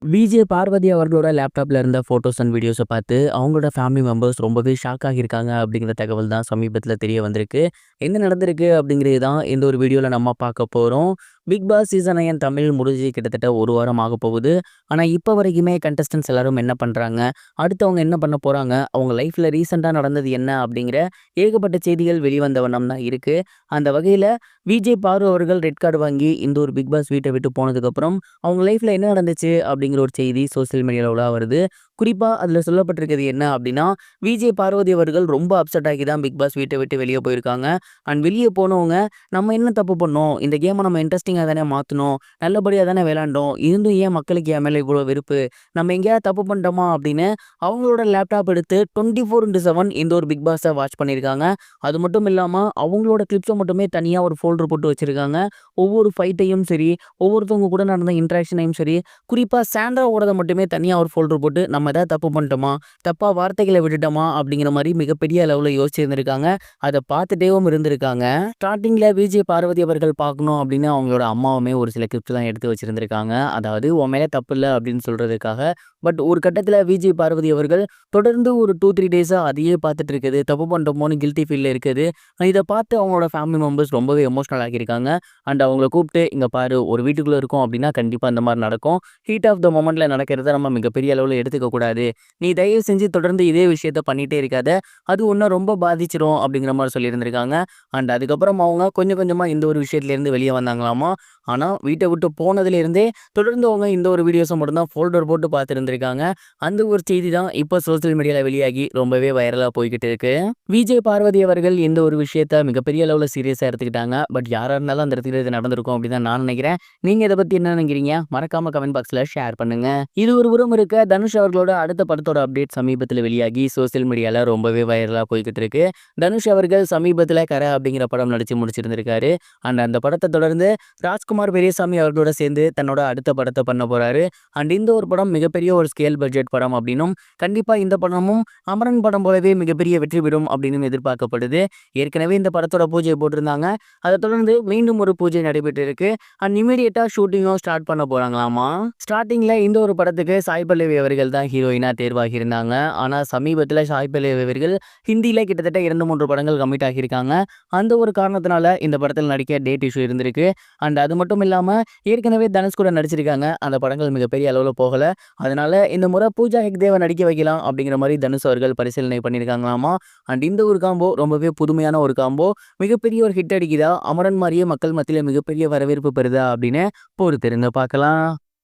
VJ Parvati அவர்களோட லேப்டாப்ல இருந்த ஃபோட்டோஸ் அண்ட் வீடியோஸ பார்த்து, அவங்களோட ஃபேமிலி மெம்பர்ஸ் ரொம்பவே ஷாக் ஆகியிருக்காங்க அப்படிங்கிற தகவல் தான் சமீபத்தில தெரிய வந்திருக்கு. என்ன நடந்திருக்கு அப்படிங்கிறது தான் இந்த ஒரு வீடியோல நம்ம பார்க்க போறோம். பிக் பாஸ் சீசன் 9 தமிழ் முடிஞ்சு கிட்டத்தட்ட 1 வாரம் ஆகப் போகுது. ஆனா, இப்ப வரைக்குமே கண்டஸ்டன்ட்ஸ் எல்லாரும் என்ன பண்றாங்க? அடுத்து அவங்க என்ன பண்ண போறாங்க? அவங்க லைஃப்ல ரீசென்ட்டா நடந்தது என்ன? அப்படிங்கிற ஏகப்பட்ட செய்திகள் வெளிவந்த வண்ணம் தான் இருக்கு. அந்த வகையில விஜே பாரு அவர்கள் ரெட் கார்டு வாங்கி இந்த ஒரு பிக் பாஸ் வீட்ட விட்டு போனதுக்கப்புறம், அவங்க லைஃப்ல என்ன நடந்துச்சு? அப்படிங்கிற ஒரு செய்தி சோசியல் மீடியால உலா வருது. குறிப்பா அதில சொல்லப்பட்டிருக்கிறது என்ன அப்படின்னா, விஜே பார்வதி அவர்கள் ரொம்ப அப்செட் ஆகி தான் பிக் பாஸ் வீட்ட விட்டு வெளிய போயிருக்காங்க. அண்ட் வெளிய போனவங்க, "நம்ம என்ன தப்பு பண்ணோம்? இந்த கேம நம்ம இன்ட்ரஸ்டிங்கா தானே மாத்துனோம். நல்லபடியா தானே விளையாண்டோம். இருந்தும் ஏன் மக்களுக்கு என் மேல இவ்வளோ வெறுப்பு? நம்ம எங்கேயாவது தப்பு பண்ணிட்டோமா?" அப்படின்னு அவங்களோட லேப்டாப் எடுத்து 24/7 இந்த ஒரு பிக் பாஸ வாட்ச் பண்ணியிருக்காங்க. அது மட்டும் இல்லாம அவங்களோட கிளிப்ஸ மட்டுமே தனியா ஒரு ஃபோல்டர் போட்டு வச்சிருக்காங்க. ஒவ்வொரு ஃபைட்டையும் சரி, ஒவ்வொருத்தவங்க கூட நடந்த இன்டராக்ஷனையும் சரி, குறிப்பா சாண்ட்ராவோடத மட்டுமே தனியா ஒரு ஃபோல்டர் போட்டு, நம்ம ஏதாவது தப்பு பண்ணிட்டோமா? தப்பா வார்த்தைகள விட்டுட்டோமா? அப்படிங்கிற மாரி மிகப்பெரிய அளவுல யோசிச்சிருந்திருக்காங்க. அத பார்த்துட்டேவும் இருந்திருக்காங்க. ஸ்டார்ட்டிங்ல விஜே பார்வதி அவர்கள் பார்க்கணும் அப்படின்னு அவங்களோட அம்மாவுமே ஒரு சில கிளிப்ஸ்லாம் எடுத்து வச்சிருந்திருக்காங்க. அதாவது உன் மேல தப்பு இல்ல அப்படின்னு சொல்றதுக்காக. பட் ஒரு கட்டத்தில விஜே பார்வதி அவர்கள் தொடர்ந்து ஒரு 2, 3 டேஸா அதையே பார்த்துட்டு இருக்குது. தப்பு பண்ணிட்டோமோன்னு கில்ட்டி ஃபீல்ல இருக்குது. இத பார்த்து அவங்களோட ஃபேமிலி மெம்பர்ஸ் ரொம்பவே எமோஷனல் ஆகியிருக்காங்க. அண்ட் அவங்கள கூப்பிட்டு, "இங்க பாரு, ஒரு வீட்டுக்குள்ள இருக்கோம் அப்படின்னா கண்டிப்பா இந்த மாரி நடக்கும். ஹீட் ஆஃப் த மொமெண்ட்ல நடக்கிறத நம்ம மிகப்பெரிய அளவுல எடுத்துக்க கூடாது. நீ தயவு செஞ்சு தொடர்ந்து இதே விஷயத்த பண்ணிட்டே இருக்காத. அது உன்ன ரொம்ப பாதிச்சிரும்." அப்படிங்கிற மாரி சொல்லியிருந்திருக்காங்க. அண்ட் அதுக்கப்புறம் அவங்க கொஞ்சம் கொஞ்சமா இந்த ஒரு விஷயத்துலேருந்து வெளிய வந்தாங்களாமா. ஆனா, வீட்ட விட்டு போனதிலிருந்தே தொடர்ந்து அவங்க இந்த ஒரு வீடியோஸ மட்டும் தான் ஃபோல்டர் போட்டு பார்த்திருந்திருக்காங்க. அந்த ஒரு செய்தி தான் இப்ப சோசியல் மீடியால வெளியாகி ரொம்பவே வைரலா போய்க்கிட்டு இருக்கு. விஜே பார்வதி அவர்கள் இந்த ஒரு விஷயத்த மிகப்பெரிய அளவுல சீரியஸா எடுத்துக்கிட்டாங்க. பட் யாரா இருந்தாலும் அந்த இடத்துல இது நடந்திருக்கும் அப்படின்னு தான் நான் நினைக்கிறேன். நீங்க இத பத்தி என்ன நினைக்கிறீங்க? மறக்காம கமெண்ட் பாக்ஸ்ல ஷேர் பண்ணுங்க. இது ஒரு புறம் இருக்க, தனுஷ் அவர்களோட அடுத்த படத்தோட அப்டேட் சமீபத்தில வெளியாகி சோசியல் மீடியால ரொம்பவே வைரலா போய்க்கிட்டு இருக்கு. தனுஷ் அவர்கள் சமீபத்தில கர அப்படிங்கிற படம் நடிச்சு முடிச்சிருந்திருக்காரு. அண்ட் அந்த படத்த தொடர்ந்து ராஜ்குமார் பெரியசாமி அவர்களோட சேர்ந்து தன்னோட அடுத்த படத்த பண்ண போறாரு. அண்ட் இந்த ஒரு படம் மிகப்பெரிய ஒரு ஸ்கேல் பட்ஜெட் படம் அப்படின்னும், கண்டிப்பா இந்த படமும் அமரன் படம் போலவே மிகப்பெரிய வெற்றி பெறும் அப்படின்னு எதிர்பார்க்கப்படுது. ஏற்கனவே இந்த படத்தோட பூஜை போட்டிருந்தாங்க. அத தொடர்ந்து மீண்டும் ஒரு பூஜை நடைபெற்று இருக்கு. அண்ட் இமிடியேட்டா ஷூட்டிங்கும் ஸ்டார்ட் பண்ண போறாங்களாமா. ஸ்டார்ட்டிங்ல இந்த ஒரு படத்துக்கு சாய் பல்லவி அவர்கள் தான் ஹீரோயினா தேர்வாகி இருந்தாங்க. ஆனா சமீபத்தில சாய் பல்லவி அவர்கள் ஹிந்தியில கிட்டத்தட்ட 2, 3 படங்கள் கமிட் ஆகியிருக்காங்க. அந்த ஒரு காரணத்தினால இந்த படத்தில் நடிக்க டேட் இஷ்யூ இருந்திருக்கு. அண்ட் அது மட்டும் இல்லாம ஏற்கனவே தனுஷ் கூட நடிச்சிருக்காங்க. அந்த படங்கள் மிகப்பெரிய அளவுல போகல. அதனால இந்த முறை பூஜா ஹெக்டேவ நடிக்க வைக்கலாம் அப்படிங்கிற மாரி தனுஷ் அவர்கள் பரிசீலனை பண்ணியிருக்காங்களாமா. அண்ட் இந்த ஒரு காம்போ ரொம்பவே புதுமையான ஒரு காம்போ. மிகப்பெரிய ஒரு ஹிட் அடிக்குதா? அமரன் மாரியே மக்கள் மத்தியில மிகப்பெரிய வரவேற்பு பெறுதா? அப்படின்னு பொறுத்திருந்து பார்க்கலாம்.